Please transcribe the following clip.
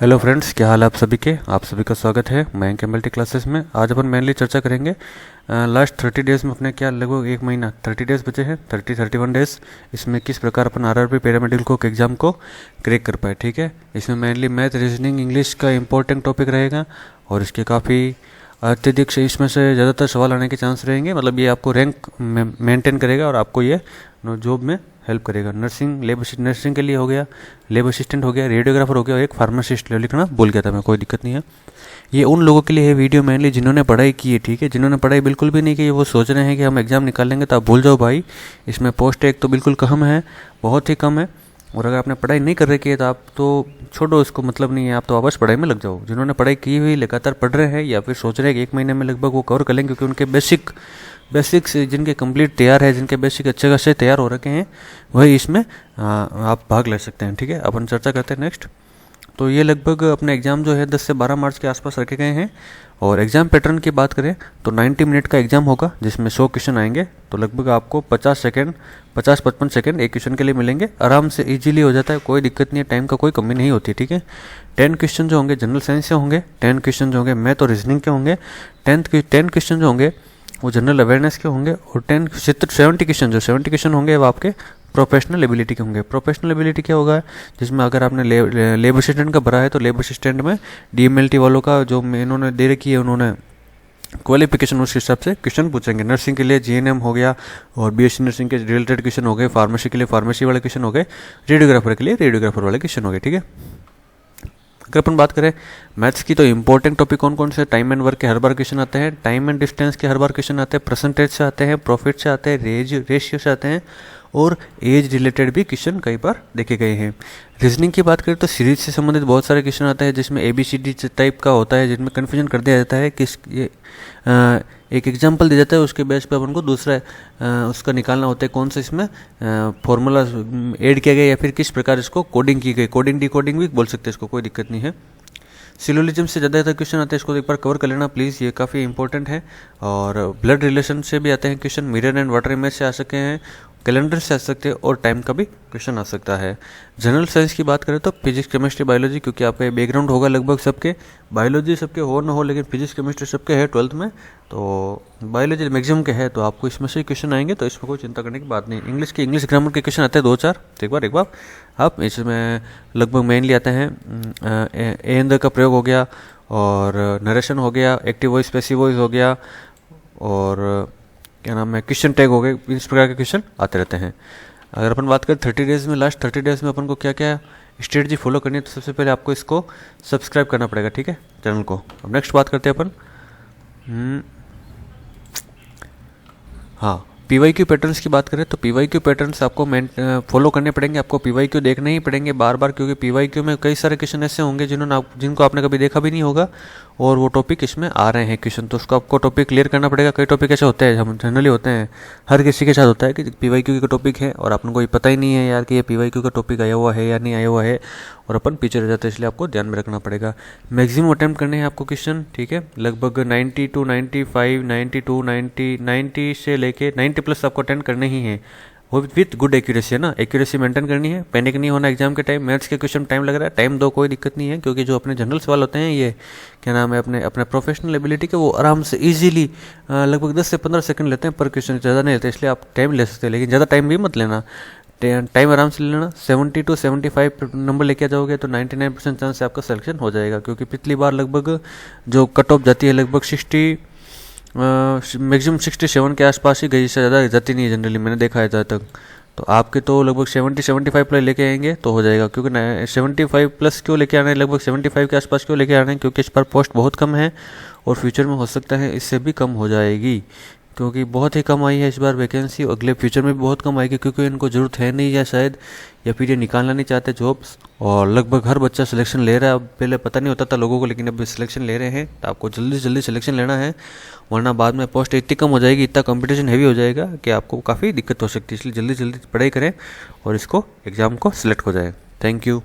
Hello friends, क्या हाल है आप सभी के। आप सभी का स्वागत है मैं के मल्टी क्लासेस में। आज अपन मेनली चर्चा करेंगे लास्ट 30 डेज़ में अपने क्या लगभग एक महीना 30 डेज़ बचे हैं, 31 डेज़। इसमें किस प्रकार अपन आरआरबी पैरामेडिकल को एग्ज़ाम को क्रैक कर पाए। ठीक है, इसमें मेनली मैथ, रीजनिंग, इंग्लिश का इंपॉर्टेंट टॉपिक रहेगा और इसके काफ़ी अत्यधिक से इसमें से ज़्यादातर सवाल आने के चांस रहेंगे। मतलब ये आपको रैंक मेंटेन करेगा और आपको ये जॉब में हेल्प करेगा। नर्सिंग के लिए हो गया, लेब असिस्टेंट हो गया, रेडियोग्राफर हो गया और एक फार्मासिस्ट लिखना भूल गया था मैं, कोई दिक्कत नहीं है। ये उन लोगों के लिए है वीडियो मेनली जिन्होंने पढ़ाई की है। ठीक है, जिन्होंने पढ़ाई बिल्कुल भी नहीं की, वो सोच रहे हैं कि हम एग्ज़ाम निकाल लेंगे, तो आप भूल जाओ भाई। इसमें पोस्ट एक तो बिल्कुल कम है, बहुत ही कम है। और अगर आपने पढ़ाई नहीं कर रखी है तो आप तो छोड़ो, इसको मतलब नहीं है, आप तो वापस पढ़ाई में लग जाओ। जिन्होंने पढ़ाई की हुई लगातार पढ़ रहे हैं या फिर सोच रहे हैं कि एक महीने में लगभग वो कवर कर लेंगे, क्योंकि उनके बेसिक्स जिनके कंप्लीट तैयार है, जिनके बेसिक अच्छे खासे तैयार हो रखे हैं, वही इसमें आप भाग ले सकते हैं। ठीक है, अपन चर्चा करते हैं नेक्स्ट। तो ये लगभग अपने एग्ज़ाम जो है 10 से 12 मार्च के आसपास रखे गए हैं। और एग्ज़ाम पैटर्न की बात करें तो 90 मिनट का एग्ज़ाम होगा, जिसमें 100 क्वेश्चन आएंगे। तो लगभग आपको 50-55 सेकेंड एक क्वेश्चन के लिए मिलेंगे। आराम से इजीली हो जाता है, कोई दिक्कत नहीं है, टाइम का कोई कमी नहीं होती। ठीक है, 10 क्वेश्चन जो होंगे जनरल साइंस से होंगे, 10 क्वेश्चन जो होंगे मैथ और रीजनिंग के होंगे, 10 क्वेश्चन जो होंगे वो जनरल अवेयरनेस के होंगे और 70 क्वेश्चन होंगे वो आपके प्रोफेशनल एबिलिटी के होंगे। प्रोफेशनल एबिलिटी क्या होगा, जिसमें अगर आपने लेबर असिस्टेंट का भरा है तो लेबर असिस्टेंट में डीएमएलटी वालों का जो इन्होंने दे रखी है, उन्होंने क्वालिफिकेशन उस हिसाब से क्वेश्चन पूछेंगे। नर्सिंग के लिए जीएनएम हो गया और बीएससी नर्सिंग के रिलेटेड क्वेश्चन हो गए, फार्मेसी के लिए फार्मेसी वाले क्वेश्चन हो गए, रेडियोग्राफर के लिए रेडियोग्राफर वाले क्वेश्चन हो गए। ठीक है, अगर अपन बात करें मैथ्स की तो इंपॉर्टेंट टॉपिक कौन कौन से, टाइम एंड वर्क के हर बार क्वेश्चन आते हैं, टाइम एंड डिस्टेंस के हर बार क्वेश्चन आते हैं, परसेंटेज से आते हैं, प्रॉफिट से आते हैं, रेशियो से आते हैं और एज रिलेटेड भी क्वेश्चन कई बार देखे गए हैं। रीजनिंग की बात करें तो सीरीज से संबंधित बहुत सारे क्वेश्चन आते हैं, जिसमें ABCD टाइप का होता है, जिनमें कन्फ्यूजन कर दिया जाता है कि एक एग्जाम्पल दिया जाता है, उसके बेस पे अपन को दूसरा उसका निकालना होता है कौन सा इसमें फॉर्मूला ऐड किया गया या फिर किस प्रकार इसको कोडिंग की गई। कोडिंग डिकोडिंग भी बोल सकते हैं इसको, कोई दिक्कत नहीं है। सिलोजिज्म से ज़्यादा क्वेश्चन आते हैं, इसको एक बार कवर कर लेना प्लीज़, ये काफ़ी इंपॉर्टेंट है। और ब्लड रिलेशन से भी आते हैं question, mirror and water image से आ सकते हैं, कैलेंडर से आ सकते हैं और टाइम का भी क्वेश्चन आ सकता है। जनरल साइंस की बात करें तो फिजिक्स, केमिस्ट्री, बायोलॉजी, क्योंकि आपका बैकग्राउंड होगा लगभग सबके, बायोलॉजी सबके हो ना हो, लेकिन फिजिक्स केमिस्ट्री सबके है 12th में, तो बायोलॉजी मैक्सिमम के है, तो आपको इसमें से क्वेश्चन आएंगे, तो इसमें कोई चिंता करने की बात नहीं। इंग्लिश ग्रामर के क्वेश्चन आते हैं 2-4, एक बार आप इसमें लगभग मेनली आते हैं एंड का प्रयोग हो गया और नरेशन हो गया, एक्टिव वॉइस, पैसिव वॉइस हो गया और क्या नाम है, क्वेश्चन टैग हो गए। इस प्रकार के क्वेश्चन आते रहते हैं। अगर अपन बात करें 30 डेज़ में, लास्ट 30 डेज़ में अपन को क्या क्या स्ट्रेटजी फॉलो करनी है, तो सबसे पहले आपको इसको सब्सक्राइब करना पड़ेगा। ठीक है, चैनल को। अब नेक्स्ट बात करते हैं अपन हाँ, PYQ पैटर्न्स की बात करें तो PYQ पैटर्न्स आपको फॉलो करने पड़ेंगे, आपको PYQ देखने ही पड़ेंगे बार बार, क्योंकि PYQ में कई सारे क्वेश्चन ऐसे होंगे जिनको आपने कभी देखा भी नहीं होगा और वो टॉपिक इसमें आ रहे हैं क्वेश्चन, तो उसको आपको टॉपिक क्लियर करना पड़ेगा। कई टॉपिक ऐसे होते हैं, हम जनरली होते हैं, हर किसी के साथ होता है कि PYQ का टॉपिक है और आपको ये पता ही नहीं है यार कि ये PYQ का टॉपिक आया हुआ है या नहीं आया हुआ है, और अपन पीछे रह जाते हैं, इसलिए आपको ध्यान में रखना पड़ेगा। मैक्सिमम अटैम्प्ट करने हैं आपको क्वेश्चन। ठीक है, लगभग 90 to 95, 92, 90 से लेके 90 प्लस आपको अटेंड करने ही हैं, वो विथ गुड एक्यूरेसी है ना, एक्यूरेसी मेंटेन करनी है, पैनिक नहीं होना एग्जाम के टाइम। मैथ्स के क्वेश्चन टाइम लग रहा है, टाइम दो, कोई दिक्कत नहीं है, क्योंकि जो अपने जनरल सवाल होते हैं, ये क्या नाम है, अपने प्रोफेशनल एबिलिटी के, वो आराम से इजीली लगभग 10 से 15 सेकंड लेते हैं पर क्वेश्चन, ज़्यादा नहीं लेते, इसलिए आप टाइम ले सकते हैं, लेकिन ज़्यादा टाइम भी मत लेना, टाइम आराम से ले लेना। 70 to 75 नंबर लेके आ जाओगे तो 99% चांस से आपका सिलेक्शन हो जाएगा, क्योंकि पिछली बार लगभग जो कट ऑफ जाती है लगभग 60 मैक्सिमम 67 के आसपास ही गई, इससे ज़्यादा जाती नहीं है जनरली, मैंने देखा है ज़्यादा तक। तो आपके तो लगभग 70-75 प्लस लेके आएंगे तो हो जाएगा, क्योंकि 75 प्लस क्यों लेके आना है, लगभग 75 के आसपास क्यों लेके आना है, क्योंकि इस पर पोस्ट बहुत कम है और फ्यूचर में हो सकता है इससे भी कम हो जाएगी, क्योंकि बहुत ही कम आई है इस बार वैकेंसी, अगले फ्यूचर में भी बहुत कम आएगी, क्योंकि इनको ज़रूरत है नहीं है शायद, या फिर ये निकालना नहीं चाहते जॉब्स, और लगभग हर बच्चा सिलेक्शन ले रहा है। अब पहले पता नहीं होता था लोगों को, लेकिन अब सिलेक्शन ले रहे हैं, तो आपको जल्दी से जल्दी सिलेक्शन लेना है, वरना बाद में पोस्ट इतनी कम हो जाएगी, इतना कंपटीशन हैवी हो जाएगा कि आपको काफ़ी दिक्कत हो सकती है। इसलिए जल्दी जल्दी पढ़ाई करें और इसको एग्ज़ाम को सिलेक्ट हो जाए। Thank you.